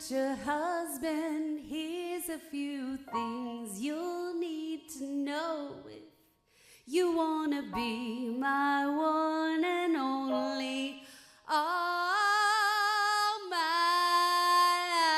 future husband, here's a few things you'll need to know if you wanna be my one and only all my life.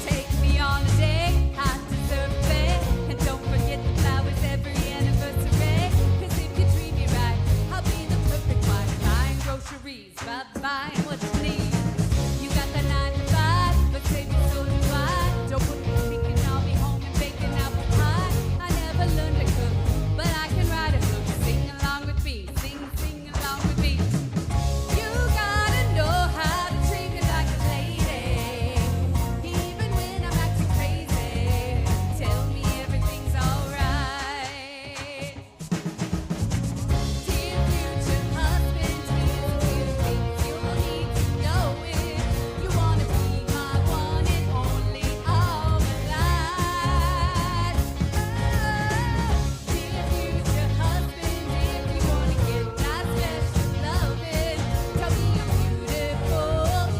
Take me on a day, I deserve a bed, and don't forget the flowers every anniversary. 'Cause if you treat me right, I'll be the perfect wife. Buying groceries, buying what you need. You got the 9 to 5, but baby, so do I. Don't put me thinking I'll be home and baking apple pie. I never learned to cook, but I can write a book. Sing along with me, sing along with me. You gotta know how to treat me like a lady, even when I'm acting crazy. Tell me everything's alright. Dear future husband, here's a few things you'll need to know if you wanna be my one and only all my life. Dear future husband, if you wanna get that special loving, tell me I'm beautiful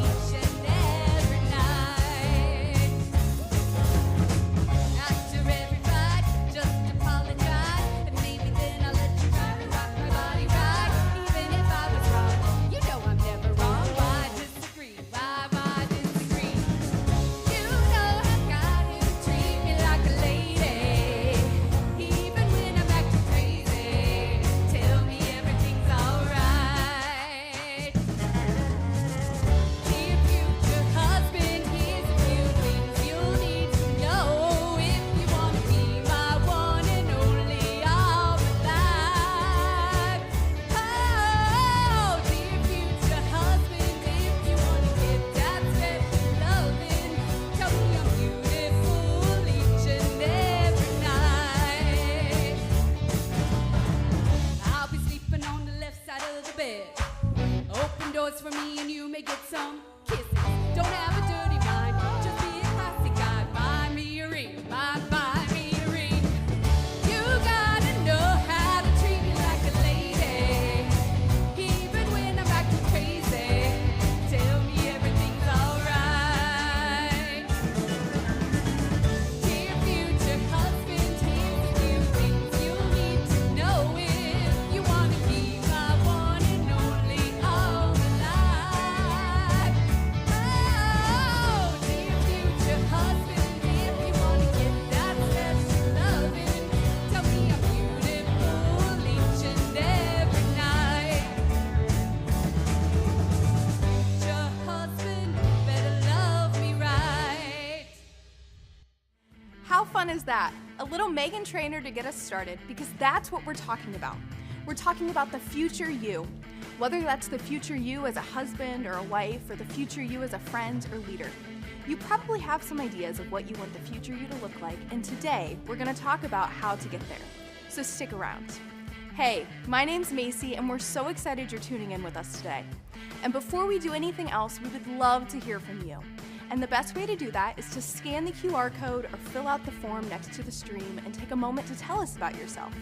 each and every night. After every fight, just apologize, and maybe then I'll let you try to rock my body right. Even if I was wrong, you know I'm never wrong. Why disagree? Why disagree? You know I've got to treat me like a lady, even when I'm acting crazy. Tell me everything's alright. Dear future husband, here's a few things you'll need to know if you wanna be my one and only all my life. Oh, dear future husband, if you wanna get that special loving, tell me I'm beautiful each and every night. I'll be sleeping on the left side of the bed. Open doors for me and you may get some kisses. Don't have a dirty mind, just be a classy guy. Buy me a ring, buy me a ring. You gotta know how to treat me like a lady, even when I'm acting crazy. Tell me everything's alright. Dear future husband, here's a few things you'll need to know if you wanna be my one and only all my life. Oh, dear future husband, if you wanna get that special loving, tell me I'm beautiful each and every night. Your husband better love me right. How fun is that? A little Megan Trainor to get us started, because that's what we're talking about. We're talking about the future you. Whether that's the future you as a husband or a wife, or the future you as a friend or leader. You probably have some ideas of what you want the future you to look like, and today we're going to talk about how to get there. So stick around. Hey, my name's Macy, and we're so excited you're tuning in with us today. And before we do anything else, we would love to hear from you. And the best way to do that is to scan the QR code or fill out the form next to the stream and take a moment to tell us about yourself.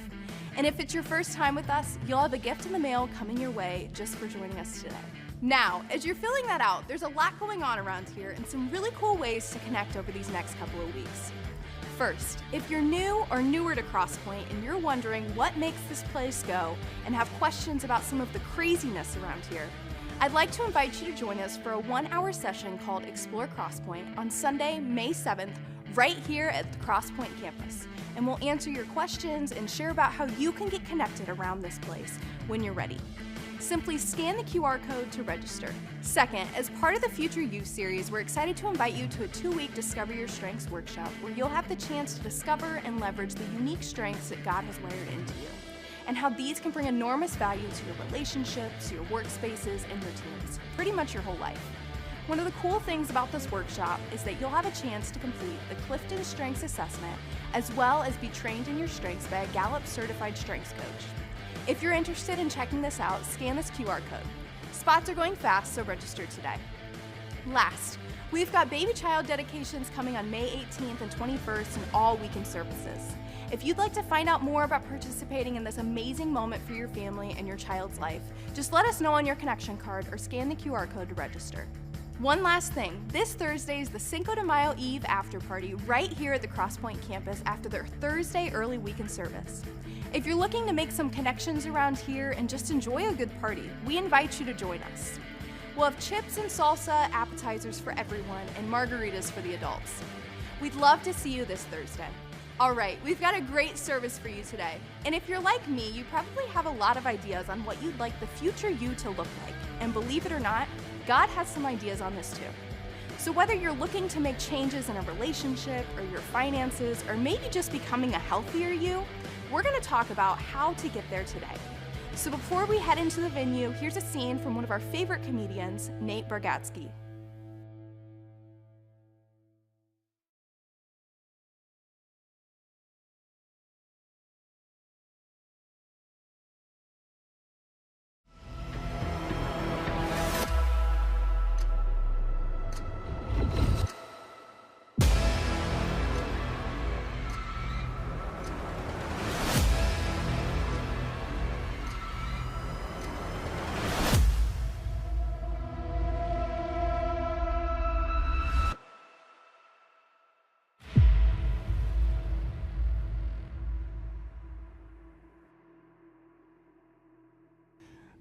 And if it's your first time with us, you'll have a gift in the mail coming your way just for joining us today. Now, as you're filling that out, there's a lot going on around here and some really cool ways to connect over these next couple of weeks. First, if you're new or newer to Crosspoint and you're wondering what makes this place go and have questions about some of the craziness around here, I'd like to invite you to join us for a 1-hour session called Explore Crosspoint on Sunday, May 7th, right here at the Crosspoint campus. And we'll answer your questions and share about how you can get connected around this place when you're ready. Simply scan the QR code to register. Second, as part of the Future You series, we're excited to invite you to a 2-week Discover Your Strengths workshop where you'll have the chance to discover and leverage the unique strengths that God has wired into you, and how these can bring enormous value to your relationships, your workspaces, and your teams, pretty much your whole life. One of the cool things about this workshop is that you'll have a chance to complete the Clifton Strengths Assessment, as well as be trained in your strengths by a Gallup certified strengths coach. If you're interested in checking this out, scan this QR code. Spots are going fast, so register today. Last, We've got baby child dedications coming on May 18th and 21st and all weekend services. If you'd like to find out more about participating in this amazing moment for your family and your child's life, just let us know on your connection card or scan the QR code to register. One last thing, this Thursday is the Cinco de Mayo Eve after party right here at the Crosspoint campus after their Thursday early weekend service. If you're looking to make some connections around here and just enjoy a good party, we invite you to join us. We'll have chips and salsa, appetizers for everyone, and margaritas for the adults. We'd love to see you this Thursday. All right, we've got a great service for you today. And if you're like me, you probably have a lot of ideas on what you'd like the future you to look like. And believe it or not, God has some ideas on this too. So whether you're looking to make changes in a relationship or your finances, or maybe just becoming a healthier you, we're gonna talk about how to get there today. So before we head into the venue, here's a scene from one of our favorite comedians, Nate Bargatze.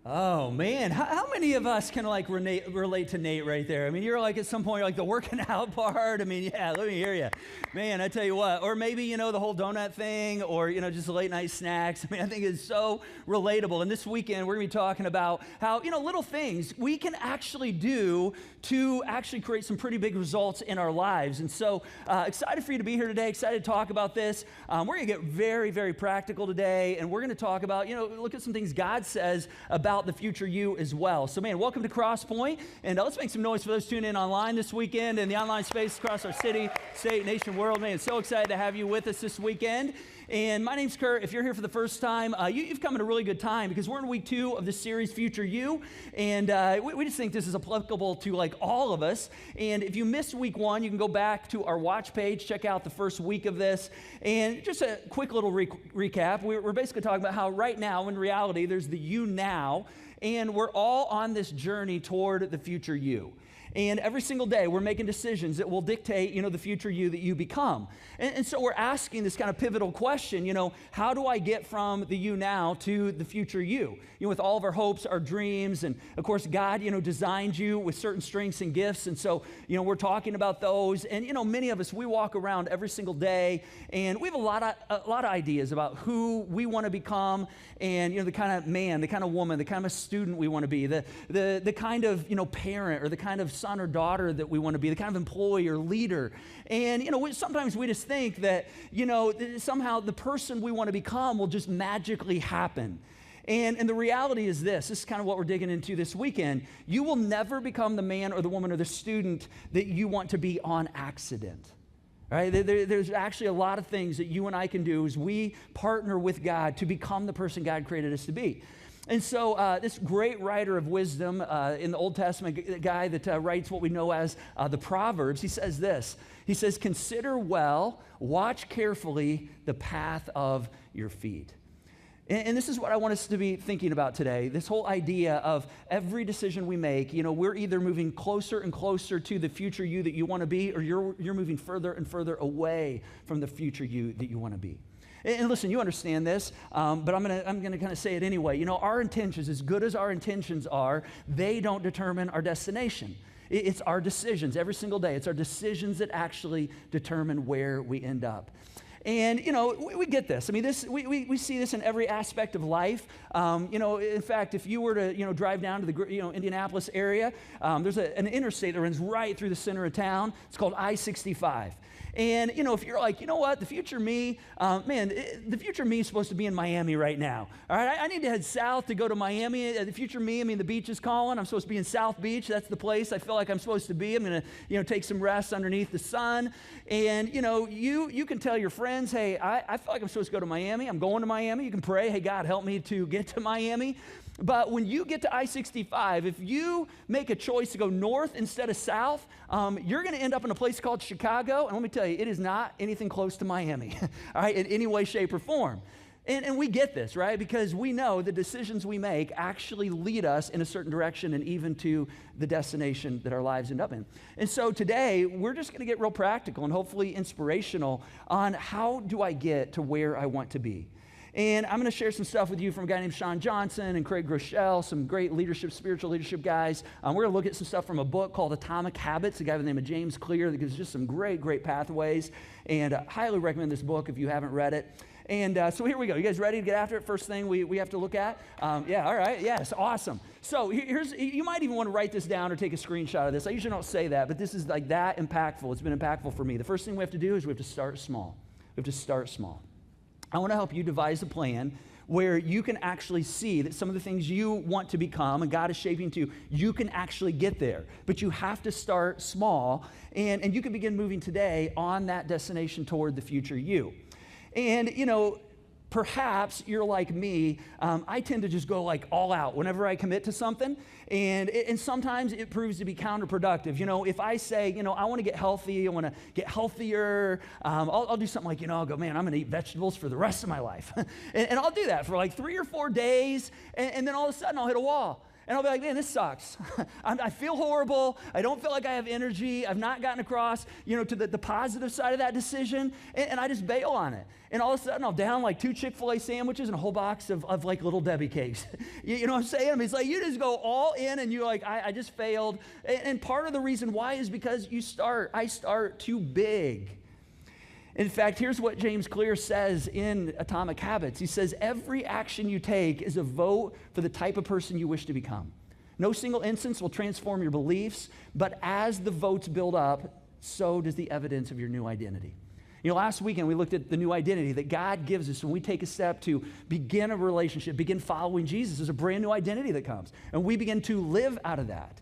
Oh man, how many of us can like relate to Nate right there? I mean, you're like at some point, you're like the working out part. I mean, yeah, let me hear you. Man, I tell you what, or maybe, the whole donut thing, or, just late night snacks. I mean, I think it's so relatable. And this weekend, we're gonna be talking about how, little things we can actually do to actually create some pretty big results in our lives. And so excited for you to be here today, excited to talk about this. We're gonna get very, very practical today, and we're gonna talk about, look at some things God says about the future you as well. So man, welcome to Crosspoint, and let's make some noise for those tuning in online this weekend in the online space across our city, state, nation, world. Man, so excited to have you with us this weekend. And my name's Kurt. If you're here for the first time, you've come at a really good time because we're in week 2 of the series Future You, and we just think this is applicable to like all of us. And if you missed week 1, you can go back to our watch page, check out the first week of this. And just a quick little recap. We're basically talking about how right now, in reality, there's the you now, and we're all on this journey toward the future you. And every single day, we're making decisions that will dictate, the future you that you become. And so we're asking this kind of pivotal question, how do I get from the you now to the future you? With all of our hopes, our dreams, and of course, God, designed you with certain strengths and gifts. And so, we're talking about those. And, many of us, we walk around every single day, and we have a lot of ideas about who we want to become, and, the kind of man, the kind of woman, the kind of student we want to be, the kind of, parent, or the kind of son or daughter that we want to be, the kind of employee or leader. And, sometimes we just think that, somehow the person we want to become will just magically happen. And the reality is this is kind of what we're digging into this weekend. You will never become the man or the woman or the student that you want to be on accident. Right? There's actually a lot of things that you and I can do as we partner with God to become the person God created us to be. And so this great writer of wisdom in the Old Testament, guy that writes what we know as the Proverbs, he says this. He says, "Consider well, watch carefully the path of your feet." And this is what I want us to be thinking about today. This whole idea of every decision we make, we're either moving closer and closer to the future you that you want to be, or you're moving further and further away from the future you that you want to be. And listen, you understand this, but I'm gonna kind of say it anyway. Our intentions, as good as our intentions are, they don't determine our destination. It's our decisions every single day. It's our decisions that actually determine where we end up. And, we get this. I mean, we see this in every aspect of life. In fact, if you were to, drive down to the, Indianapolis area, there's an interstate that runs right through the center of town. It's called I-65. And, if you're like, you know what, the future me, the future me is supposed to be in Miami right now. All right, I need to head south to go to Miami. The future me, the beach is calling. I'm supposed to be in South Beach. That's the place I feel like I'm supposed to be. I'm going to, take some rest underneath the sun. And, you can tell your friends, hey, I feel like I'm supposed to go to Miami. I'm going to Miami. You can pray, hey, God, help me to get to Miami. But when you get to I-65, if you make a choice to go north instead of south, you're going to end up in a place called Chicago. And let me tell you, it is not anything close to Miami, all right, in any way, shape, or form. And we get this, right? Because we know the decisions we make actually lead us in a certain direction and even to the destination that our lives end up in. And so today, we're just going to get real practical and hopefully inspirational on how do I get to where I want to be. And I'm going to share some stuff with you from a guy named Sean Johnson and Craig Groeschel, some great spiritual leadership guys. We're going to look at some stuff from a book called Atomic Habits, a guy by the name of James Clear that gives just some great pathways. And I highly recommend this book if you haven't read it. And so here we go. You guys ready to get after it? First thing we have to look at? Yeah, all right. Yes, awesome. So you might even want to write this down or take a screenshot of this. I usually don't say that, but this is like that impactful. It's been impactful for me. The first thing we have to do is we have to start small. We have to start small. I want to help you devise a plan where you can actually see that some of the things you want to become and God is shaping to, you can actually get there. But you have to start small, and you can begin moving today on that destination toward the future you. And, perhaps you're like me. I tend to just go like all out whenever I commit to something. And sometimes it proves to be counterproductive. If I say, I want to get healthy, I want to get healthier, I'll do something like, I'll go, man, I'm going to eat vegetables for the rest of my life. and I'll do that for like 3 or 4 days. And then all of a sudden I'll hit a wall. And I'll be like, man, this sucks. I feel horrible. I don't feel like I have energy. I've not gotten across, to the positive side of that decision. And I just bail on it. And all of a sudden, I'll down like 2 Chick-fil-A sandwiches and a whole box of like Little Debbie cakes. You know what I'm saying? I mean, it's like you just go all in and you're like, I just failed. And part of the reason why is because I start too big. In fact, here's what James Clear says in Atomic Habits. He says, every action you take is a vote for the type of person you wish to become. No single instance will transform your beliefs, but as the votes build up, so does the evidence of your new identity. Last weekend we looked at the new identity that God gives us when we take a step to begin a relationship, begin following Jesus. There's a brand new identity that comes, and we begin to live out of that.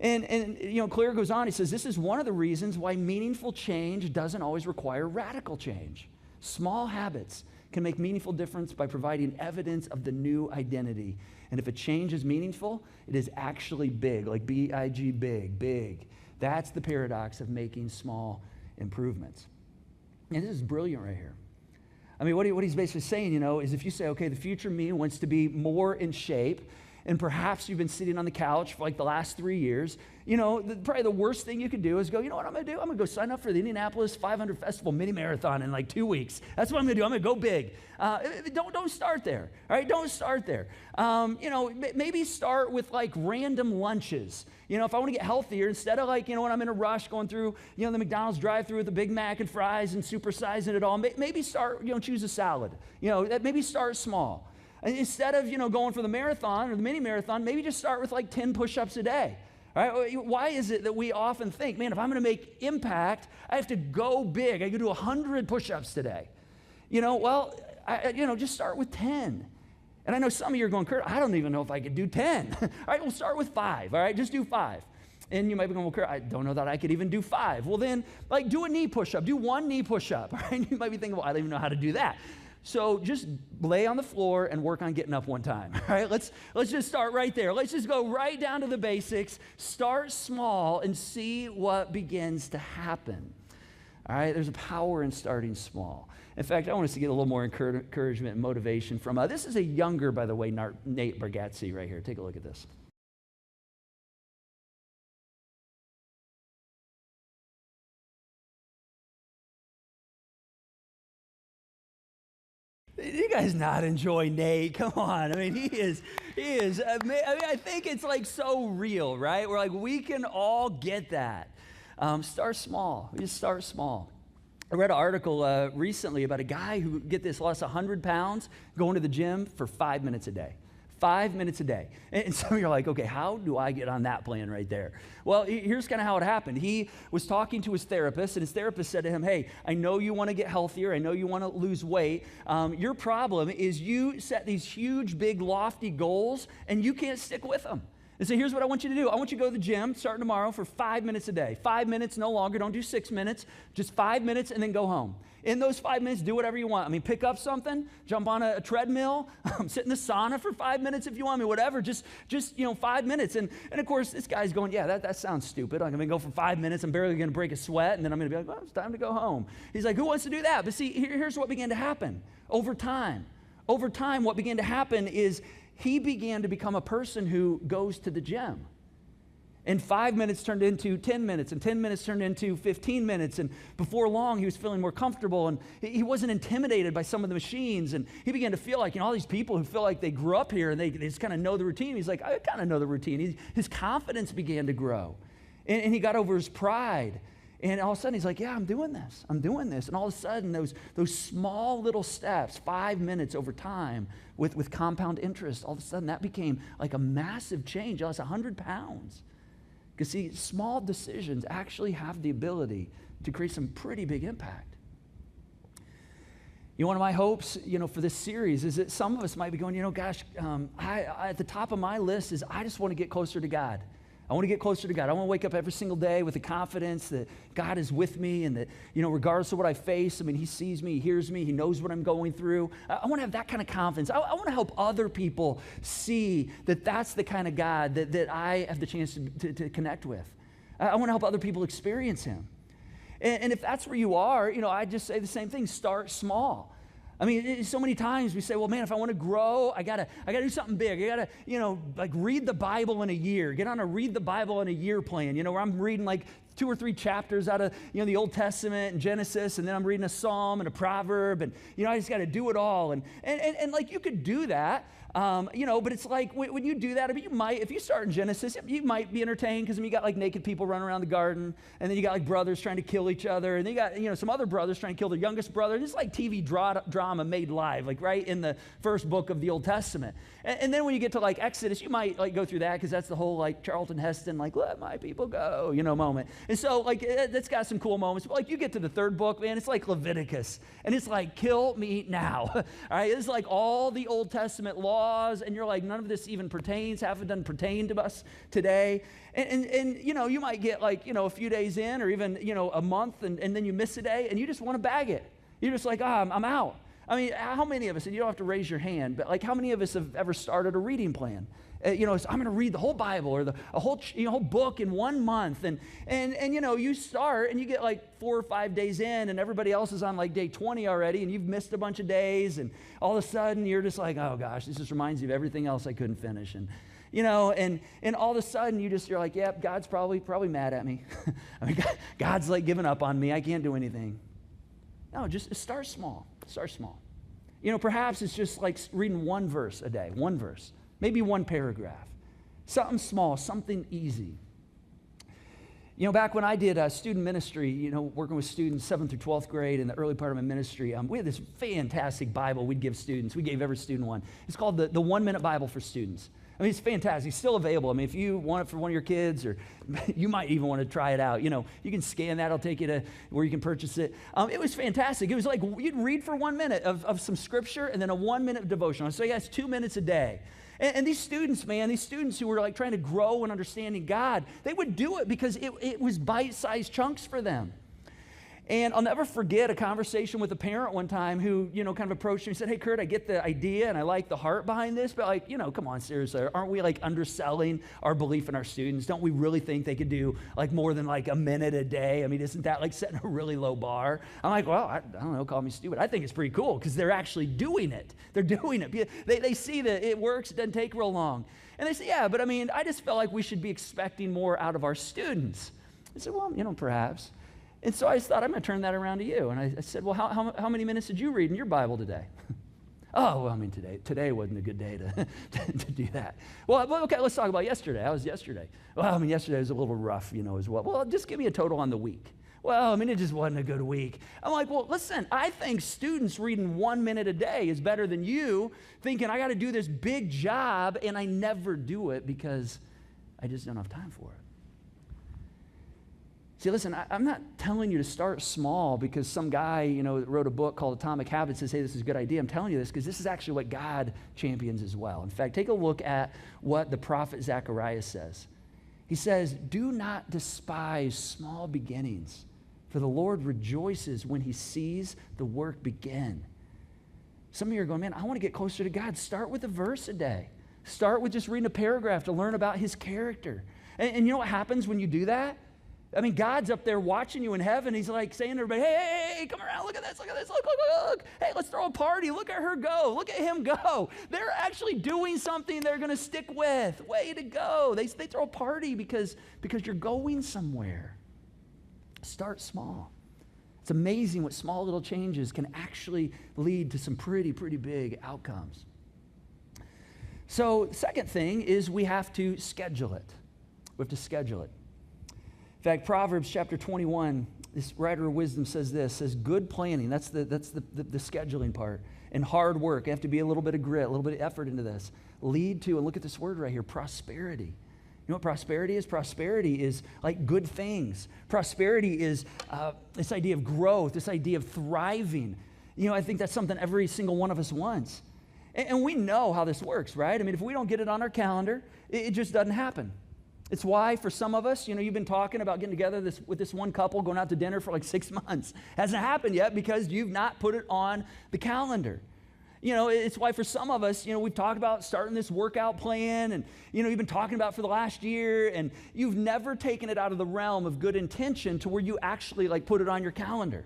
And Clear goes on, he says, this is one of the reasons why meaningful change doesn't always require radical change. Small habits can make meaningful difference by providing evidence of the new identity. And if a change is meaningful, it is actually big, like B-I-G, big. That's the paradox of making small improvements. And this is brilliant right here. I mean, what he's basically saying, is if you say, okay, the future me wants to be more in shape, and perhaps you've been sitting on the couch for like the last 3 years, probably the worst thing you could do is go, you know what I'm going to do? I'm going to go sign up for the Indianapolis 500 Festival mini marathon in like 2 weeks. That's what I'm going to do. I'm going to go big. Don't start there. All right, don't start there. Maybe start with like random lunches. If I want to get healthier, instead of like, when I'm in a rush going through, the McDonald's drive-thru with a Big Mac and fries and supersizing it all, maybe start, choose a salad. Maybe start small. Instead of, going for the marathon or the mini marathon, maybe just start with like 10 push-ups a day. All right? Why is it that we often think, man, if I'm going to make impact, I have to go big. I could do 100 push-ups today. Just start with 10. And I know some of you are going, Kurt, I don't even know if I could do 10. All right, we'll start with 5. All right, just do 5. And you might be going, well, Kurt, I don't know that I could even do 5. Well, then, like, do a knee push-up. Do 1 knee push-up. All right? You might be thinking, well, I don't even know how to do that. So just lay on the floor and work on getting up one time, all right? Let's just start right there. Let's just go right down to the basics, start small, and see what begins to happen, all right? There's a power in starting small. In fact, I want us to get a little more encouragement and motivation from, this is a younger, by the way, Nate Bargatze right here. Take a look at this. You guys not enjoy Nate? Come on. I mean, he is, I think it's like so real, right? We're like, we can all get that. Start small. We just start small. I read an article recently about a guy who, get this, lost 100 pounds going to the gym for 5 minutes a day. 5 minutes a day. And some of you are like, okay, how do I get on that plan right there? Well, here's kind of how it happened. He was talking to his therapist, and his therapist said to him, hey, I know you want to get healthier. I know you want to lose weight. Your problem is you set these huge, big, lofty goals, and you can't stick with them. And so here's what I want you to do. I want you to go to the gym starting tomorrow for 5 minutes a day. 5 minutes, no longer. Don't do 6 minutes. Just 5 minutes and then go home. In those 5 minutes, do whatever you want. I mean, pick up something, jump on a treadmill, sit in the sauna for 5 minutes if you want. I mean, whatever. Just 5 minutes. And of course, this guy's going, yeah, that sounds stupid. I'm going to go for 5 minutes. I'm barely going to break a sweat. And then I'm going to be like, well, it's time to go home. He's like, who wants to do that? But see, here's what began to happen over time. Over time, what began to happen is he began to become a person who goes to the gym. And 5 minutes turned into 10 minutes, and 10 minutes turned into 15 minutes. And before long, he was feeling more comfortable, and he wasn't intimidated by some of the machines. And he began to feel like, all these people who feel like they grew up here and they just kind of know the routine. He's like, I kind of know the routine. His confidence began to grow. And he got over his pride. And all of a sudden, he's like, yeah, I'm doing this. And all of a sudden, those small little steps, 5 minutes over time with compound interest, all of a sudden, that became like a massive change. That's 100 pounds. Because see, small decisions actually have the ability to create some pretty big impact. One of my hopes, for this series is that some of us might be going, gosh, I at the top of my list is I just want to get closer to God. I want to get closer to God. I want to wake up every single day with the confidence that God is with me and that, regardless of what I face, He sees me, He hears me, He knows what I'm going through. I want to have that kind of confidence. I want to help other people see that that's the kind of God that I have the chance to connect with. I want to help other people experience Him. And if that's where you are, I just say the same thing, start small. So many times we say, well, man, if I want to grow, I gotta do something big. I gotta, read the Bible in a year. Get on a read the Bible in a year plan, where I'm reading like 2 or 3 chapters out of, the Old Testament and Genesis, and then I'm reading a Psalm and a proverb, and, I just got to do it all. And like, you could do that, but it's like, when you do that, you might, if you start in Genesis, you might be entertained, because you got like naked people running around the garden, and then you got like brothers trying to kill each other, and then you got, some other brothers trying to kill their youngest brother. It's like TV drama made live, like right in the first book of the Old Testament. And then when you get to like Exodus, you might like go through that, because that's the whole like Charlton Heston, like, let my people go, moment. And so like, that's got some cool moments. But like, you get to the third book, man, it's like Leviticus, and it's like, kill me now. All right, it's like all the Old Testament laws, and you're like, none of this even pertains, half it doesn't pertain to us today. And you might get like, a few days in, or even, a month, and then you miss a day, and you just want to bag it. You're just like, I'm out. How many of us, and you don't have to raise your hand, but like, how many of us have ever started a reading plan? I'm going to read the whole Bible or a whole whole book in 1 month, and you start and you get like 4 or 5 days in, and everybody else is on like day 20 already, and you've missed a bunch of days, and all of a sudden you're just like, oh gosh, this just reminds you of everything else I couldn't finish, and all of a sudden you're like, yep, God's probably mad at me. God's like giving up on me. I can't do anything. No, just start small. Start small. Perhaps it's just like reading 1 verse a day, 1 verse. Maybe 1 paragraph, something small, something easy. Back when I did student ministry, working with students 7th through 12th grade in the early part of my ministry, we had this fantastic Bible we'd give students. We gave every student one. It's called the 1 Minute Bible for Students. It's fantastic. It's still available. If you want it for one of your kids, or you might even want to try it out, you can scan that. It'll take you to where you can purchase it. It was fantastic. It was like you'd read for 1 minute of some scripture, and then a 1 minute devotional. So it's 2 minutes a day. And these students, man, these students who were like trying to grow in understanding God, they would do it because it was bite-sized chunks for them. And I'll never forget a conversation with a parent one time who, kind of approached me and said, hey, Kurt, I get the idea and I like the heart behind this, but like, come on, seriously, aren't we like underselling our belief in our students? Don't we really think they could do like more than like a minute a day? Isn't that like setting a really low bar? I'm like, well, I don't know, call me stupid. I think it's pretty cool because they're actually doing it. They're doing it. They see that it works, it doesn't take real long. And they say, yeah, but I just felt like we should be expecting more out of our students. I said, well, perhaps. And so I just thought, I'm going to turn that around to you. And I said, well, how many minutes did you read in your Bible today? Oh, well, today wasn't a good day to do that. Well, okay, let's talk about yesterday. How was yesterday? Well, yesterday was a little rough, as well. Well, just give me a total on the week. Well, I mean, it just wasn't a good week. I'm like, well, listen, I think students reading 1 minute a day is better than you thinking I got to do this big job and I never do it because I just don't have time for it. See, listen, I'm not telling you to start small because some guy, that wrote a book called Atomic Habits says, hey, this is a good idea. I'm telling you this because this is actually what God champions as well. In fact, take a look at what the prophet Zechariah says. He says, do not despise small beginnings, for the Lord rejoices when he sees the work begin. Some of you are going, man, I want to get closer to God. Start with a verse a day. Start with just reading a paragraph to learn about his character. And you know what happens when you do that? I mean, God's up there watching you in heaven. He's like saying to everybody, hey, come around, look at this, look. Hey, let's throw a party. Look at her go. Look at him go. They're actually doing something they're going to stick with. Way to go. They throw a party because you're going somewhere. Start small. It's amazing what small little changes can actually lead to some pretty big outcomes. So the second thing is we have to schedule it. We have to schedule it. In fact, Proverbs chapter 21, this writer of wisdom says good planning, that's the scheduling part, and hard work, you have to be a little bit of grit, a little bit of effort into this, lead to, and look at this word right here, prosperity. You know what prosperity is? Prosperity is like good things. Prosperity is this idea of growth, this idea of thriving. I think that's something every single one of us wants. And we know how this works, right? I mean, if we don't get it on our calendar, it just doesn't happen. It's why for some of us, you've been talking about getting together with this one couple, going out to dinner for like 6 months. Hasn't happened yet because you've not put it on the calendar. It's why for some of us, we've talked about starting this workout plan and, you've been talking about for the last year and you've never taken it out of the realm of good intention to where you actually put it on your calendar.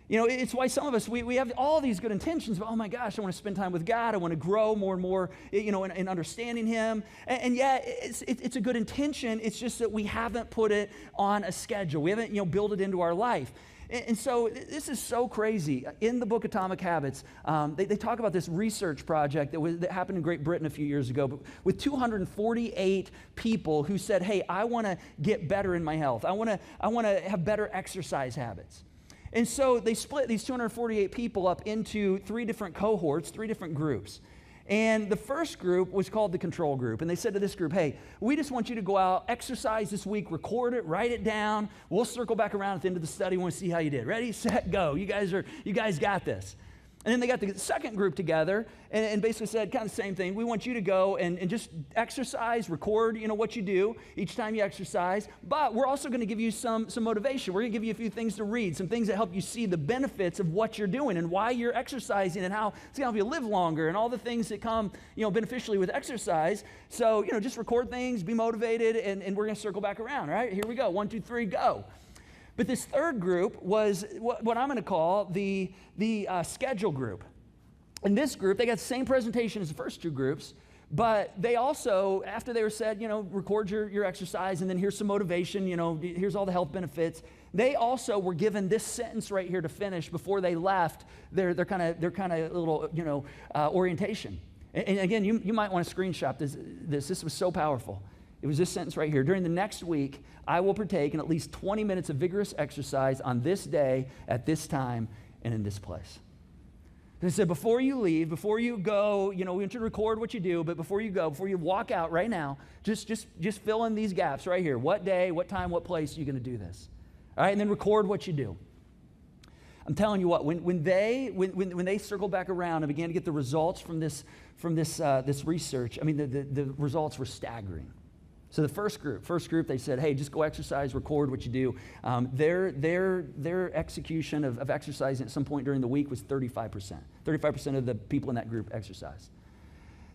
It's why some of us, we have all these good intentions, but oh my gosh, I want to spend time with God. I want to grow more and more, in understanding him. And yet, it's a good intention. It's just that we haven't put it on a schedule. We haven't, built it into our life. And so this is so crazy. In the book Atomic Habits, they talk about this research project that happened in Great Britain a few years ago, but with 248 people who said, hey, I want to get better in my health. I want to have better exercise habits. And so they split these 248 people up into 3 different cohorts, 3 different groups. And the first group was called the control group. And they said to this group, hey, we just want you to go out, exercise this week, record it, write it down. We'll circle back around at the end of the study. We want to see how you did. Ready, set, go. You guys got this. And then they got the second group together and basically said kind of the same thing. We want you to go and just exercise, record, what you do each time you exercise. But we're also going to give you some motivation. We're going to give you a few things to read, some things that help you see the benefits of what you're doing and why you're exercising and how it's going to help you live longer and all the things that come, beneficially with exercise. So, just record things, be motivated, and we're going to circle back around, right? Here we go. 1, 2, 3, go. But this third group was what I'm going to call the schedule group. In this group, they got the same presentation as the first 2 groups, but they also, after they were said, record your exercise, and then here's some motivation, here's all the health benefits. They also were given this sentence right here to finish before they left their kind of little, orientation. And again, you might want to screenshot this. This was so powerful. It was this sentence right here. During the next week, I will partake in at least 20 minutes of vigorous exercise on this day, at this time, and in this place. They said, before you leave, before you go, we want you to record what you do, but before you go, before you walk out right now, just fill in these gaps right here. What day, what time, what place are you going to do this? All right, and then record what you do. I'm telling you what, when they circled back around and began to get the results from this research, I mean, the results were staggering. So the first group, they said, hey, just go exercise, record what you do. Their execution of exercising at some point during the week was 35%. 35% of the people in that group exercised.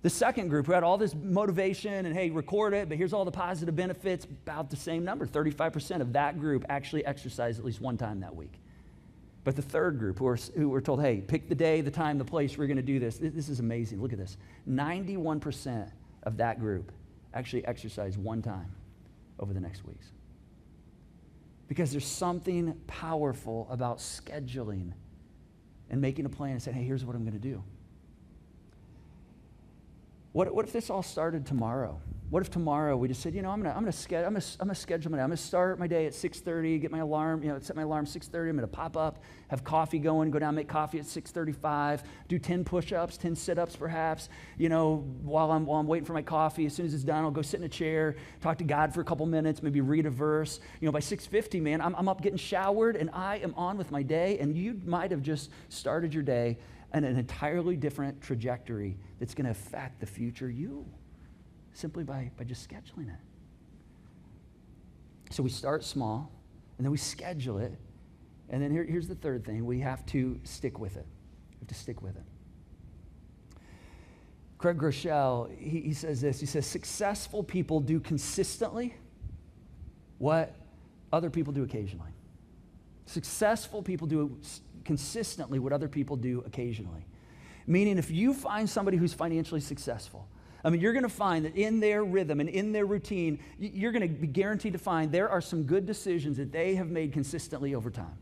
The second group, who had all this motivation and, hey, record it, but here's all the positive benefits, about the same number. 35% of that group actually exercised at least one time that week. But the third group, who were told, hey, pick the day, the time, the place we're going to do this. This is amazing. Look at this. 91% of that group actually exercise one time over the next weeks. Because there's something powerful about scheduling and making a plan and saying, hey, here's what I'm going to do. What if this all started tomorrow? What if tomorrow we just said, I'm gonna schedule my day. I'm gonna start my day at 6:30, get my alarm, set my alarm 6:30. I'm gonna pop up, have coffee going, go down, make coffee at 6:35, do 10 push-ups, 10 sit-ups perhaps, while I'm waiting for my coffee. As soon as it's done, I'll go sit in a chair, talk to God for a couple minutes, maybe read a verse. By 6:50, man, I'm up getting showered and I am on with my day, and you might have just started your day in an entirely different trajectory that's gonna affect the future you. Simply by just scheduling it. So we start small, and then we schedule it, and then here's the third thing. We have to stick with it. We have to stick with it. Craig Groeschel, he says this. He says, successful people do consistently what other people do occasionally. Successful people do consistently what other people do occasionally. Meaning if you find somebody who's financially successful, you're going to find that in their rhythm and in their routine, you're going to be guaranteed to find there are some good decisions that they have made consistently over time.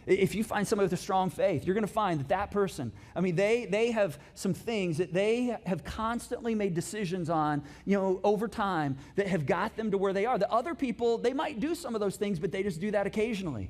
If you find somebody with a strong faith, you're going to find that person, they have some things that they have constantly made decisions on, over time that have got them to where they are. The other people, they might do some of those things, but they just do that occasionally.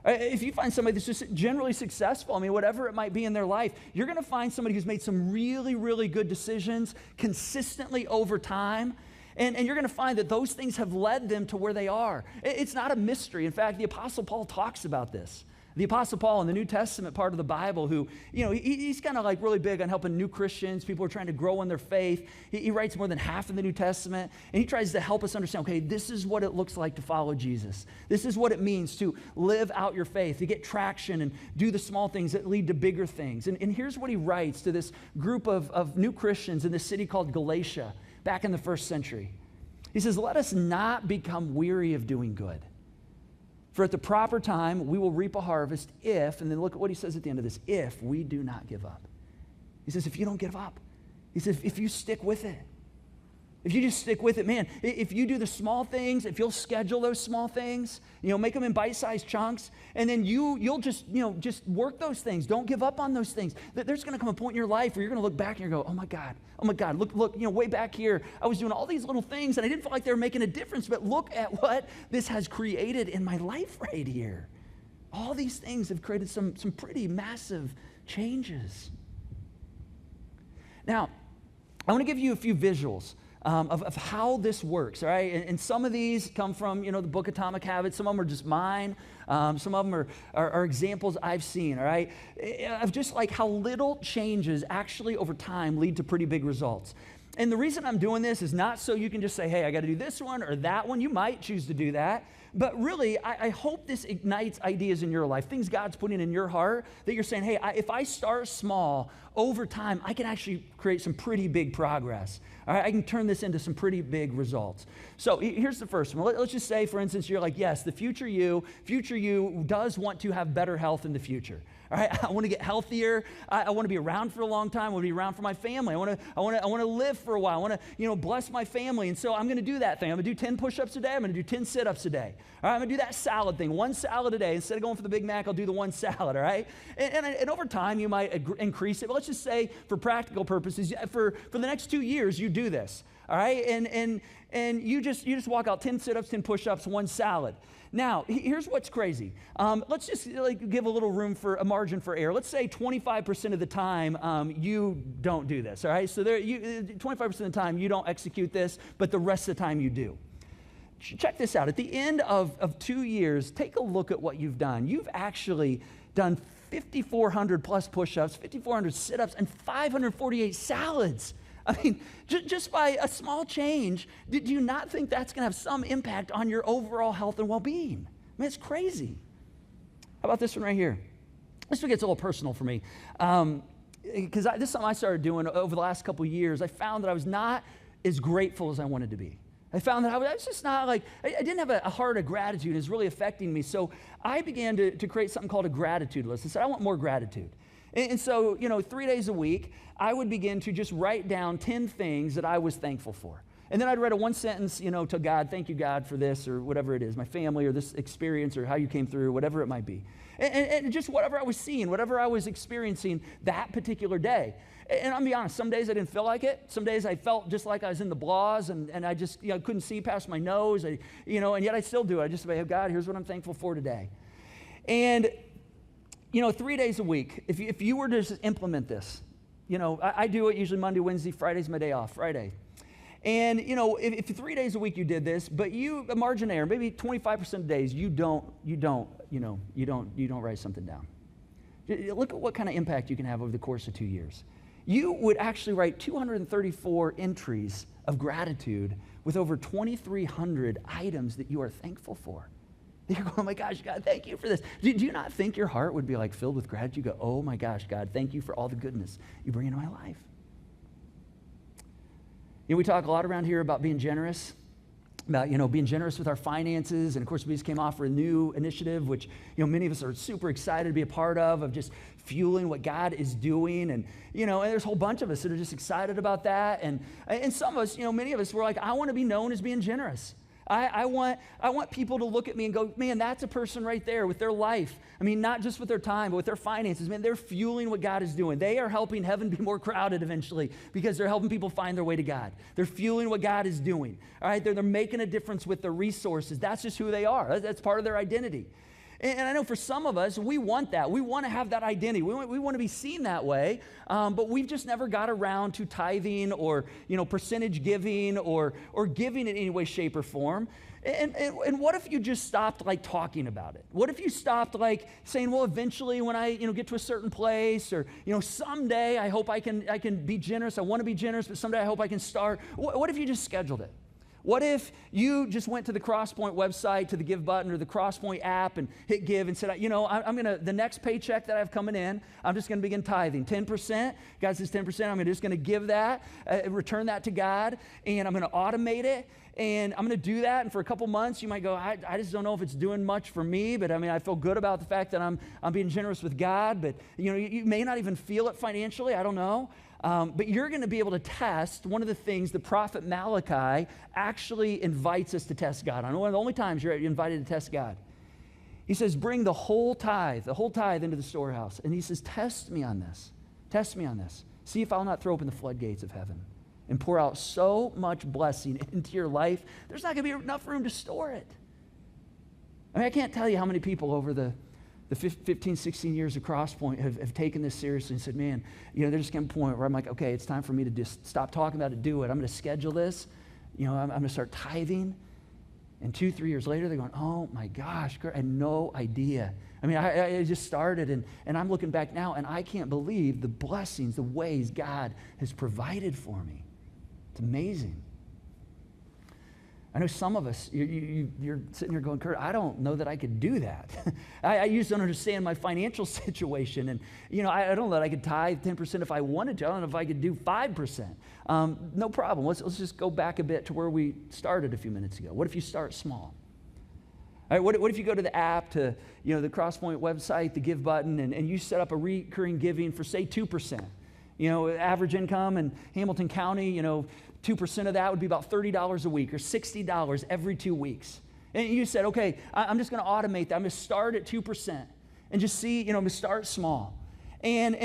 If you find somebody that's just generally successful, whatever it might be in their life, you're going to find somebody who's made some really, really good decisions consistently over time. And you're going to find that those things have led them to where they are. It's not a mystery. In fact, the Apostle Paul talks about this. The Apostle Paul in the New Testament part of the Bible, who, he's kind of like really big on helping new Christians, people who are trying to grow in their faith. He writes more than half of the New Testament, and he tries to help us understand, okay, this is what it looks like to follow Jesus. This is what it means to live out your faith, to get traction and do the small things that lead to bigger things. And here's what he writes to this group of new Christians in this city called Galatia back in the first century. He says, let us not become weary of doing good. For at the proper time, we will reap a harvest if, and then look at what he says at the end of this, if we do not give up. He says, if you don't give up. He says, if you stick with it. If you just stick with it, man, if you do the small things, if you'll schedule those small things, make them in bite-sized chunks, and then you'll just work those things. Don't give up on those things. There's going to come a point in your life where you're going to look back and you're going to go, oh my God, look, way back here, I was doing all these little things, and I didn't feel like they were making a difference, but look at what this has created in my life right here. All these things have created some pretty massive changes. Now, I want to give you a few visuals of how this works, all right? And some of these come from, the book Atomic Habits. Some of them are just mine. Some of them are examples I've seen, all right? Of just like how little changes actually over time lead to pretty big results. And the reason I'm doing this is not so you can just say, hey, I got to do this one or that one. You might choose to do that. But really, I hope this ignites ideas in your life, things God's putting in your heart that you're saying, hey, if I start small, over time, I can actually create some pretty big progress. All right, I can turn this into some pretty big results. So here's the first one. Let's just say, for instance, you're like, yes, the future you does want to have better health in the future. All right, I want to get healthier. I want to be around for a long time. I want to be around for my family. I want to live for a while. I want to, bless my family. And so I'm going to do that thing. I'm going to do 10 push-ups a day. I'm going to do 10 sit-ups a day. All right, I'm going to do that salad thing. One salad a day. Instead of going for the Big Mac, I'll do the one salad, all right? And over time, you might increase it. But let's just say, for practical purposes, for the next 2 years, you do this, all right? And you just walk out 10 sit-ups, 10 push-ups, one salad. Now, here's what's crazy. Let's just give a little room for a margin for error. Let's say 25% of the time you don't do this, all right? So 25% of the time you don't execute this, but the rest of the time you do. Check this out. At the end of 2 years, take a look at what you've done. You've actually done 5,400 plus push-ups, 5,400 sit-ups, and 548 salads. I mean, just by a small change, do you not think that's going to have some impact on your overall health and well-being? I mean, it's crazy. How about this one right here? This one gets a little personal for me. Because this is something I started doing over the last couple of years. I found that I was not as grateful as I wanted to be. I found that I was just not I didn't have a heart of gratitude. It was really affecting me. So I began to create something called a gratitude list. I said, I want more gratitude. And so, 3 days a week, I would begin to just write down 10 things that I was thankful for. And then I'd write a one sentence, to God, thank you, God, for this, or whatever it is, my family, or this experience, or how you came through, whatever it might be. And just whatever I was seeing, whatever I was experiencing that particular day. And I'll be honest, some days I didn't feel like it. Some days I felt just like I was in the blahs, and I just couldn't see past my nose, and yet I still do it. I just say, hey, God, here's what I'm thankful for today. And, 3 days a week, if you were to just implement this, I do it usually Monday, Wednesday, Friday's my day off, Friday. And, if 3 days a week you did this, but a margin error, maybe 25% of days, you don't write something down. Look at what kind of impact you can have over the course of 2 years. You would actually write 234 entries of gratitude with over 2,300 items that you are thankful for. You're going, oh my gosh, God, thank you for this. Do you not think your heart would be like filled with gratitude? You go, oh my gosh, God, thank you for all the goodness you bring into my life. We talk a lot around here about being generous, about, being generous with our finances. And of course, we just came off a new initiative, which, many of us are super excited to be a part of just fueling what God is doing. And, and there's a whole bunch of us that are just excited about that. And some of us, many of us were like, I want to be known as being generous. I want people to look at me and go, man, that's a person right there with their life. I mean, not just with their time, but with their finances. Man, they're fueling what God is doing. They are helping heaven be more crowded eventually because they're helping people find their way to God. They're fueling what God is doing. All right, they're making a difference with their resources. That's just who they are. That's part of their identity. And I know for some of us, we want that. We want to have that identity. We want to be seen that way, but we've just never got around to tithing or, percentage giving or giving in any way, shape, or form. And what if you just stopped, talking about it? What if you stopped, saying, well, eventually when I, get to a certain place or, someday I hope I can be generous. I want to be generous, but someday I hope I can start. What if you just scheduled it? What if you just went to the CrossPoint website, to the Give button or the CrossPoint app and hit give and said, I'm going to, the next paycheck that I have coming in, I'm just going to begin tithing. 10%, God says 10%, I'm just going to give that, return that to God, and I'm going to automate it, and I'm going to do that, and for a couple months, you might go, I just don't know if it's doing much for me, but I feel good about the fact that I'm being generous with God, but you may not even feel it financially, I don't know. But you're going to be able to test one of the things the prophet Malachi actually invites us to test God on. One of the only times you're invited to test God. He says, bring the whole tithe into the storehouse. And he says, test me on this. Test me on this. See if I'll not throw open the floodgates of heaven and pour out so much blessing into your life, there's not going to be enough room to store it. I can't tell you how many people over the 15, 16 years of CrossPoint have taken this seriously and said, man, there's just going to a point where I'm like, okay, it's time for me to just stop talking about it, do it. I'm going to schedule this. I'm going to start tithing. And 2-3 years later, they're going, oh my gosh, I had no idea. I just started and I'm looking back now and I can't believe the blessings, the ways God has provided for me. It's amazing. I know some of us, you're sitting here going, Kurt, I don't know that I could do that. I used to understand my financial situation, and I don't know that I could tithe 10% if I wanted to. I don't know if I could do 5%. No problem. Let's just go back a bit to where we started a few minutes ago. What if you start small? All right, what if you go to the app, to the CrossPoint website, the Give button, and you set up a recurring giving for, say, 2%. Average income in Hamilton County, 2% of that would be about $30 a week or $60 every 2 weeks. And you said, okay, I'm just going to automate that. I'm going to start at 2% and just see, I'm going to start small. And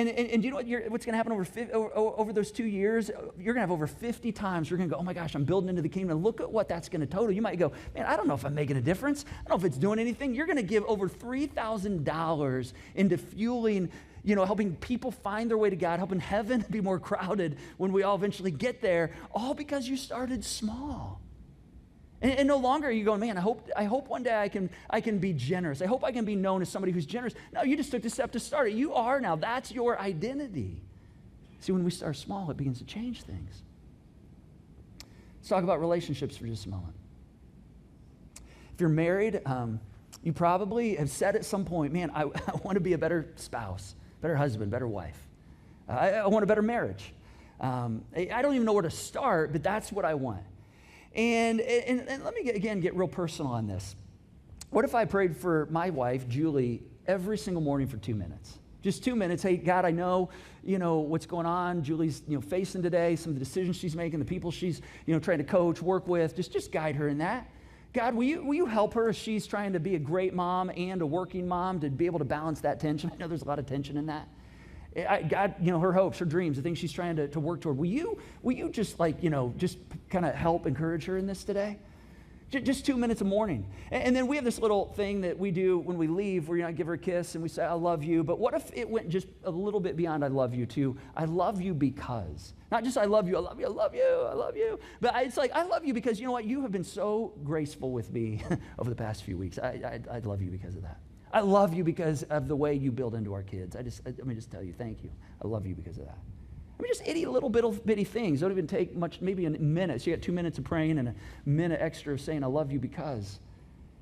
you know what's going to happen over those 2 years? You're going to have over 50 times. You're going to go, oh my gosh, I'm building into the kingdom. And look at what that's going to total. You might go, man, I don't know if I'm making a difference. I don't know if it's doing anything. You're going to give over $3,000 into fueling, helping people find their way to God, helping heaven be more crowded when we all eventually get there, all because you started small. And no longer are you going, man, I hope one day I can be generous. I hope I can be known as somebody who's generous. No, you just took the step to start it. You are now. That's your identity. See, when we start small, it begins to change things. Let's talk about relationships for just a moment. If you're married, you probably have said at some point, man, I want to be a better spouse, better husband, better wife. I want a better marriage. I don't even know where to start, but that's what I want. And let me get real personal on this. What if I prayed for my wife, Julie, every single morning for 2 minutes? Just 2 minutes. Hey, God, I know, what's going on. Julie's, facing today, some of the decisions she's making, the people she's, trying to coach, work with. Just guide her in that. God, will you help her as she's trying to be a great mom and a working mom to be able to balance that tension? I know there's a lot of tension in that. God, her hopes, her dreams, the things she's trying to work toward. Will you just just kind of help encourage her in this today? Just 2 minutes a morning. And then we have this little thing that we do when we leave where I give her a kiss and we say, I love you. But what if it went just a little bit beyond I love you to I love you because. Not just I love you, I love you, I love you, I love you. But it's like I love you because you know what? You have been so graceful with me over the past few weeks. I love you because of that. I love you because of the way you build into our kids. Let me just tell you, thank you. I love you because of that. I mean, just little bitty things. Don't even take much, maybe a minute. So you got 2 minutes of praying and a minute extra of saying, I love you because.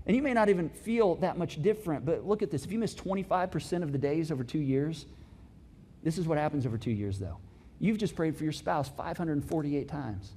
And you may not even feel that much different, but look at this. If you miss 25% of the days over 2 years, this is what happens over 2 years, though. You've just prayed for your spouse 548 times.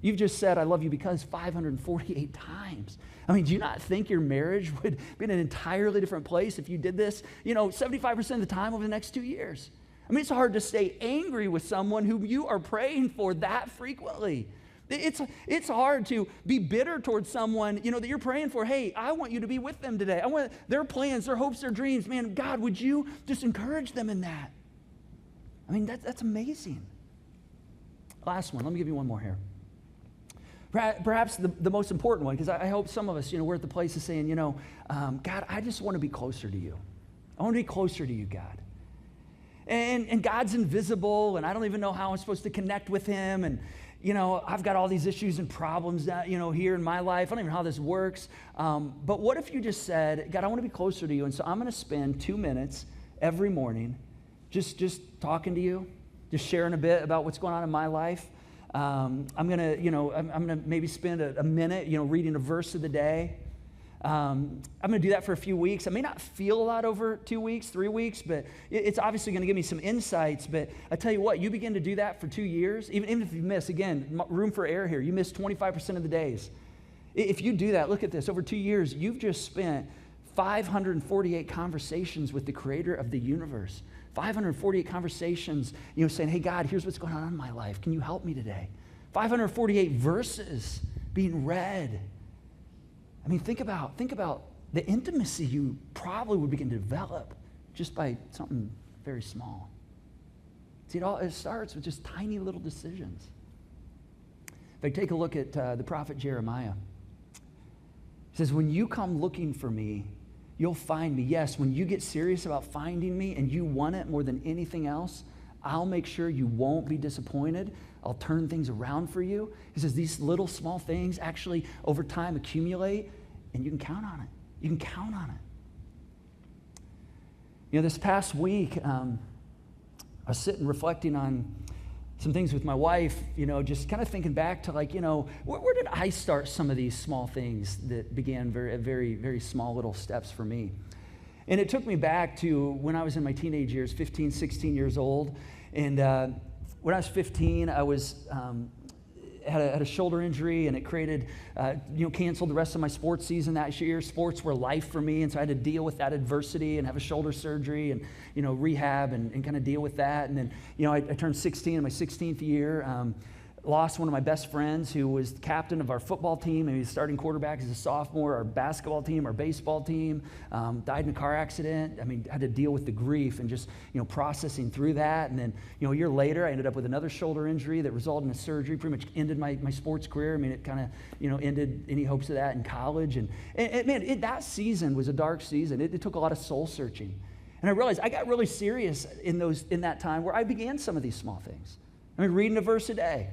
You've just said, I love you because 548 times. I mean, do you not think your marriage would be in an entirely different place if you did this, 75% of the time over the next 2 years? I mean, it's hard to stay angry with someone who you are praying for that frequently. It's hard to be bitter towards someone, that you're praying for. Hey, I want you to be with them today. I want their plans, their hopes, their dreams. Man, God, would you just encourage them in that? I mean, that's amazing. Last one. Let me give you one more here. Perhaps the most important one, because I hope some of us, we're at the place of saying, God, I just want to be closer to you. I want to be closer to you, God. And God's invisible, and I don't even know how I'm supposed to connect with him. And, I've got all these issues and problems that, here in my life. I don't even know how this works. But what if you just said, God, I want to be closer to you. And so I'm going to spend 2 minutes every morning just talking to you, just sharing a bit about what's going on in my life. I'm going to maybe spend a minute, reading a verse of the day. I'm going to do that for a few weeks. I may not feel a lot over 2 weeks, 3 weeks, but it's obviously going to give me some insights. But I tell you what, you begin to do that for 2 years, even if you miss, again, room for error here, you miss 25% of the days. If you do that, look at this, over 2 years, you've just spent 548 conversations with the creator of the universe. 548 conversations, saying, hey, God, here's what's going on in my life. Can you help me today? 548 verses being read. I mean, think about the intimacy you probably would begin to develop just by something very small. See, it starts with just tiny little decisions. If I take a look at the prophet Jeremiah, he says, when you come looking for me, you'll find me. Yes, when you get serious about finding me and you want it more than anything else, I'll make sure you won't be disappointed. I'll turn things around for you. He says these little small things actually over time accumulate, and you can count on it. You can count on it. This past week, I was sitting reflecting on some things with my wife, just kind of thinking back to where did I start some of these small things that began very, very small little steps for me. And it took me back to when I was in my teenage years, 15, 16 years old. And when I was 15, I was had a shoulder injury, and it created, canceled the rest of my sports season that year. Sports were life for me, and so I had to deal with that adversity and have a shoulder surgery and, rehab and kind of deal with that. And then, I turned 16 in my 16th year. Lost one of my best friends who was the captain of our football team, and he was starting quarterback as a sophomore. Our basketball team, our baseball team, died in a car accident. I mean, I had to deal with the grief and just, processing through that. And then, a year later, I ended up with another shoulder injury that resulted in a surgery, pretty much ended my sports career. I mean, it kind of, ended any hopes of that in college. And man, that season was a dark season. It took a lot of soul searching. And I realized I got really serious in that time where I began some of these small things. I mean, reading a verse a day.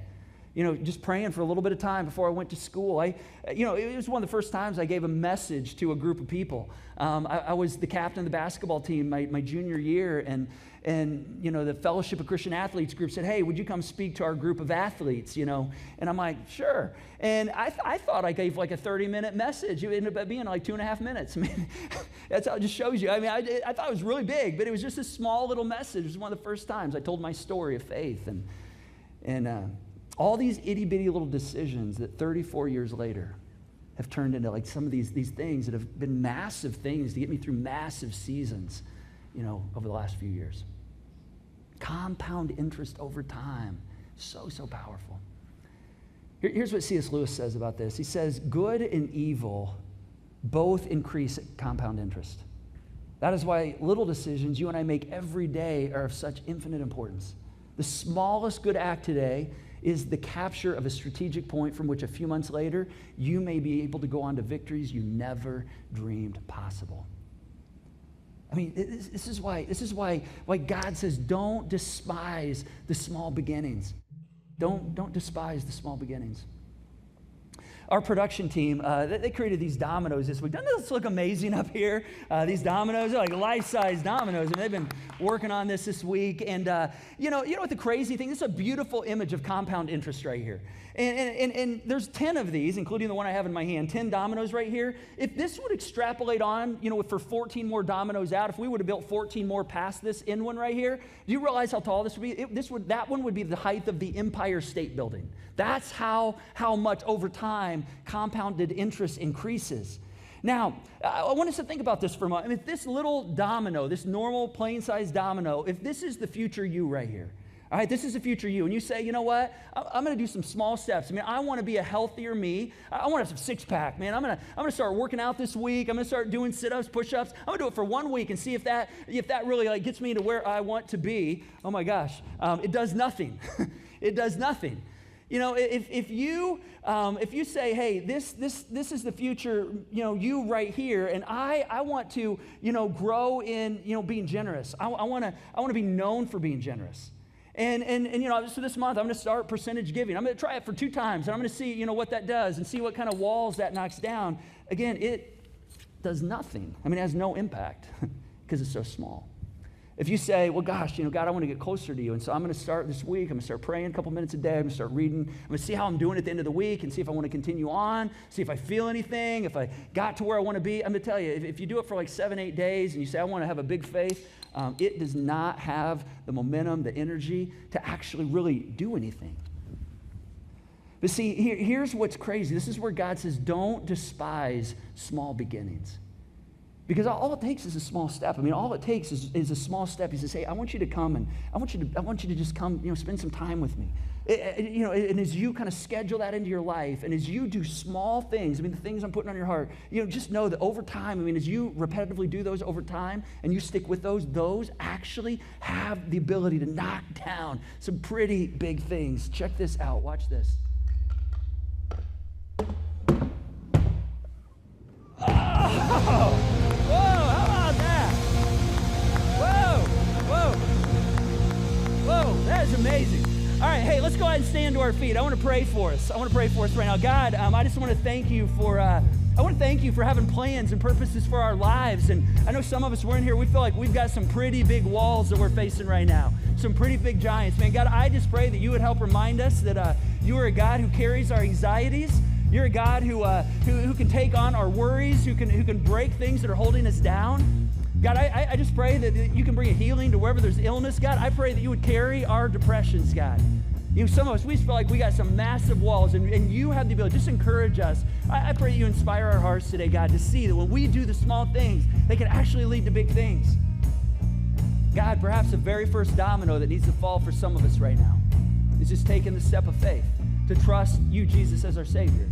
Just praying for a little bit of time before I went to school. It was one of the first times I gave a message to a group of people. I was the captain of the basketball team my junior year, and the Fellowship of Christian Athletes group said, hey, would you come speak to our group of athletes, And I'm like, sure. And I thought I gave like a 30-minute message. It ended up being like 2.5 minutes. I mean, that's how it just shows you. I mean, I thought it was really big, but it was just a small little message. It was one of the first times I told my story of faith. And all these itty-bitty little decisions that 34 years later have turned into like some of these things that have been massive things to get me through massive seasons over the last few years. Compound interest over time. So powerful. Here's what C.S. Lewis says about this. He says, good and evil both increase compound interest. That is why little decisions you and I make every day are of such infinite importance. The smallest good act today is the capture of a strategic point from which a few months later, you may be able to go on to victories you never dreamed possible. I mean, this is why God says, don't despise the small beginnings. Don't despise the small beginnings. Our production team, they created these dominoes this week. Doesn't this look amazing up here? These dominoes are like life-size dominoes, and they've been working on this week. And you know what the crazy thing? This is a beautiful image of compound interest right here. And there's 10 of these, including the one I have in my hand, 10 dominoes right here. If this would extrapolate on, for 14 more dominoes out, if we would have built 14 more past this end one right here, do you realize how tall this would be? That one would be the height of the Empire State Building. That's how much over time compounded interest increases. Now, I want us to think about this for a moment. If this little domino, this normal plain-sized domino, if this is the future you right here, all right, this is the future you, and you say, you know what, I'm going to do some small steps. I mean, I want to be a healthier me. I want to have some six-pack, man. I'm going to start working out this week. I'm going to start doing sit-ups, push-ups. I'm going to do it for 1 week and see if that really gets me to where I want to be. Oh my gosh, it does nothing. It does nothing. If you say, hey, this is the future, you right here, and I want to, grow in, being generous. I want to be known for being generous. And so this month, I'm going to start percentage giving. I'm going to try it for 2 times, and I'm going to see, what that does and see what kind of walls that knocks down. Again, it does nothing. I mean, it has no impact because it's so small. If you say, well, gosh, God, I want to get closer to you, and so I'm going to start this week. I'm going to start praying a couple minutes a day. I'm going to start reading. I'm going to see how I'm doing at the end of the week and see if I want to continue on, see if I feel anything, if I got to where I want to be. I'm going to tell you, if you do it for like 7-8 days and you say, I want to have a big faith, it does not have the momentum, the energy to actually really do anything. But see, here's what's crazy. This is where God says, don't despise small beginnings. Because all it takes is a small step. I mean, all it takes is a small step. He says, hey, I want you to come, and I want you to just come, spend some time with me. And as you kind of schedule that into your life, and as you do small things, I mean, the things I'm putting on your heart, just know that over time, I mean, as you repetitively do those over time, and you stick with those actually have the ability to knock down some pretty big things. Check this out. Watch this. Oh! Whoa, how about that? Whoa, that is amazing. All right, hey, let's go ahead and stand to our feet. I want to pray for us. Right now. God, I just want to thank you for having plans and purposes for our lives. And I know some of us, we're in here, we feel like we've got some pretty big walls that we're facing right now, some pretty big giants. Man, God, I just pray that you would help remind us that you are a God who carries our anxieties. You're a God who can take on our worries, who can break things that are holding us down. God, I just pray that you can bring a healing to wherever there's illness. God, I pray that you would carry our depressions, God. Some of us, we just feel like we got some massive walls, and you have the ability. Just encourage us. I pray that you inspire our hearts today, God, to see that when we do the small things, they can actually lead to big things. God, perhaps the very first domino that needs to fall for some of us right now is just taking the step of faith to trust you, Jesus, as our Savior.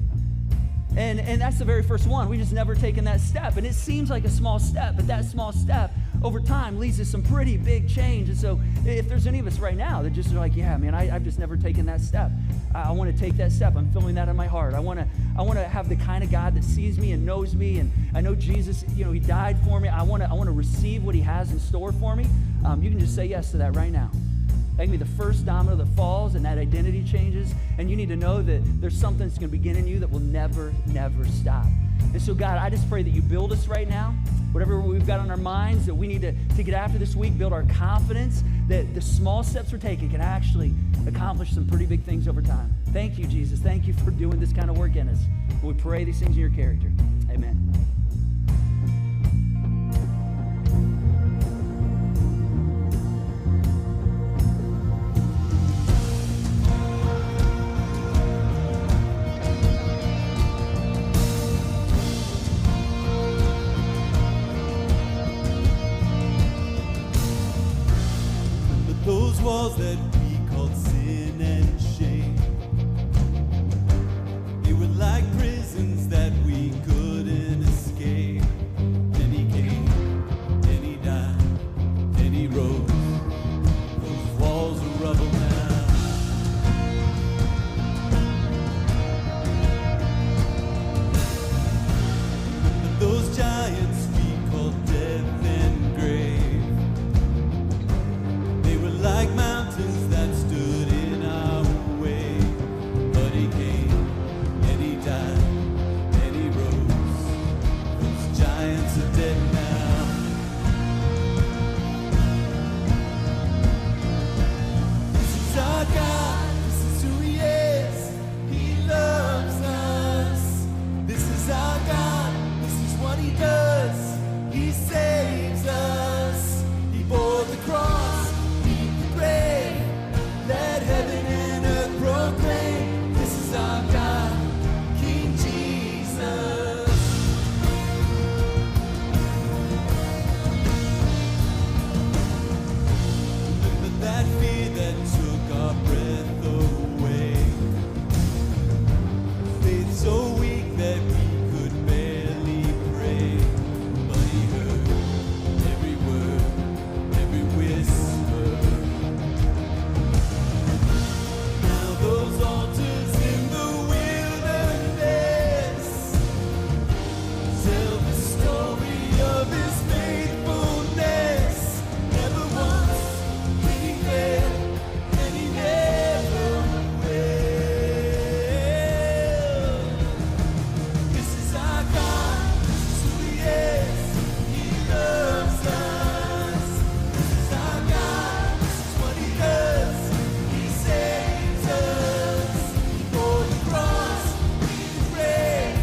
And that's the very first one. We just never taken that step. And it seems like a small step, but that small step over time leads to some pretty big change. And so if there's any of us right now that just are like, yeah, man, I've just never taken that step. I want to take that step. I'm feeling that in my heart. I want to have the kind of God that sees me and knows me. And I know Jesus, he died for me. I want to receive what he has in store for me. You can just say yes to that right now. That can be the first domino that falls and that identity changes. And you need to know that there's something that's going to begin in you that will never, never stop. And so, God, I just pray that you build us right now. Whatever we've got on our minds that we need to get after this week, build our confidence that the small steps we're taking can actually accomplish some pretty big things over time. Thank you, Jesus. Thank you for doing this kind of work in us. We pray these things in your character. Amen. that we called sin and shame. They were like prisons that we couldn't escape. Then he came, and he died, and he rose. Those walls are rubble now. Those giants we called death and grave, they were like mountains that stood in our way. But he came, and he died, and he rose. Those giants are dead now. This is our God, this is who he is. He loves us. This is our God, this is what he does. He saves us. He bore the cross, beat the grave. Let heaven and earth proclaim. This is our God, King Jesus. Remember that fear that took our breath away. Faith so weak that we could barely pray. But he heard every word, every whisper. Now those altars in the wilderness tell the story of his faithfulness. Never once did he fail, and he never will. This is our God, this is who he is. He loves us. This is our God, this is what he does. He saves us. He bore the cross, beat the grave.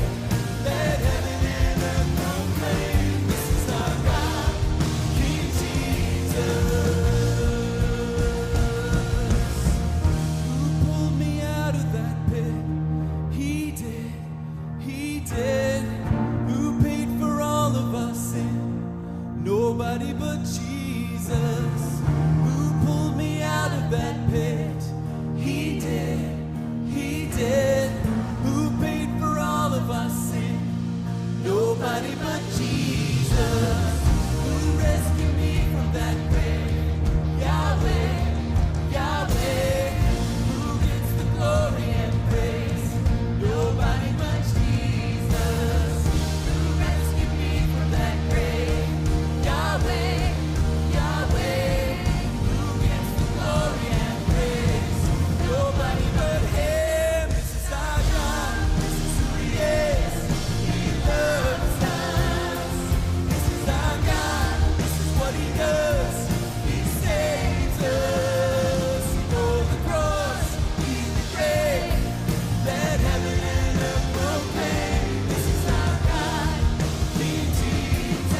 Let heaven and earth proclaim. This is our God, King Jesus. Who pulled me out of that pit? He did, he did. Who paid for all of our sin? Nobody but Jesus. Who pulled me out of that pit? He did, he did. Who paid for all of our sin? Nobody but Jesus. Who rescued me from that grave? Yahweh, Yahweh. Who gets the glory and praise? Nobody but Jesus. Who rescued me from that grave? Yahweh, Yahweh. Who gets the glory and praise? Nobody but him. This is our God. This is who he is. He loves us. This is our God. This is what he does. He saves us. He bore the cross, beat the grave. Let heaven and earth proclaim. This is our God, King Jesus.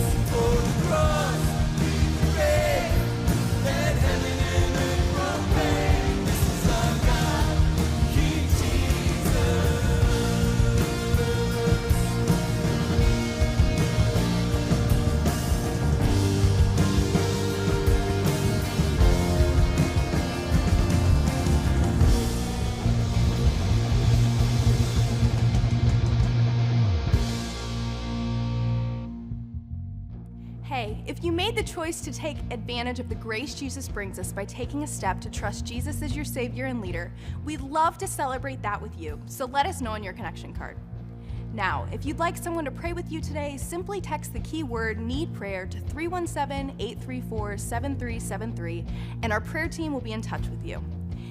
He bore the cross, beat the grave. Let heaven and earth proclaim. This is our God, King Jesus. Hey, if you made the choice to take advantage of the grace Jesus brings us by taking a step to trust Jesus as your Savior and leader, we'd love to celebrate that with you, so let us know on your connection card. Now, if you'd like someone to pray with you today, simply text the keyword "need prayer" to 317-834-7373, and our prayer team will be in touch with you.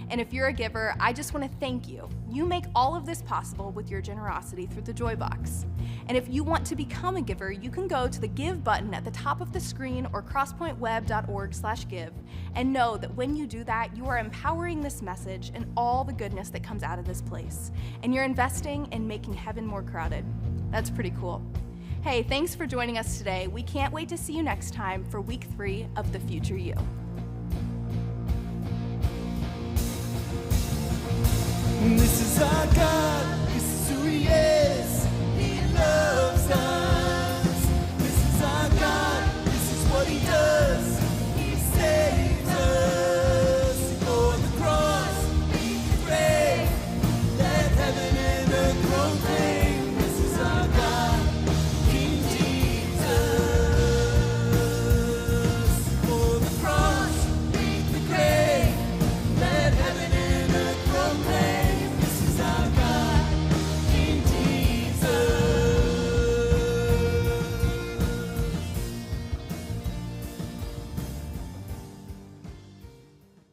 And if you're a giver, I just want to thank you. You make all of this possible with your generosity through the Joy Box. And if you want to become a giver, you can go to the Give button at the top of the screen or crosspointweb.org/give, and know that when you do that, you are empowering this message and all the goodness that comes out of this place. And you're investing in making heaven more crowded. That's pretty cool. Hey, thanks for joining us today. We can't wait to see you next time for week 3 of The Future You. This is our God.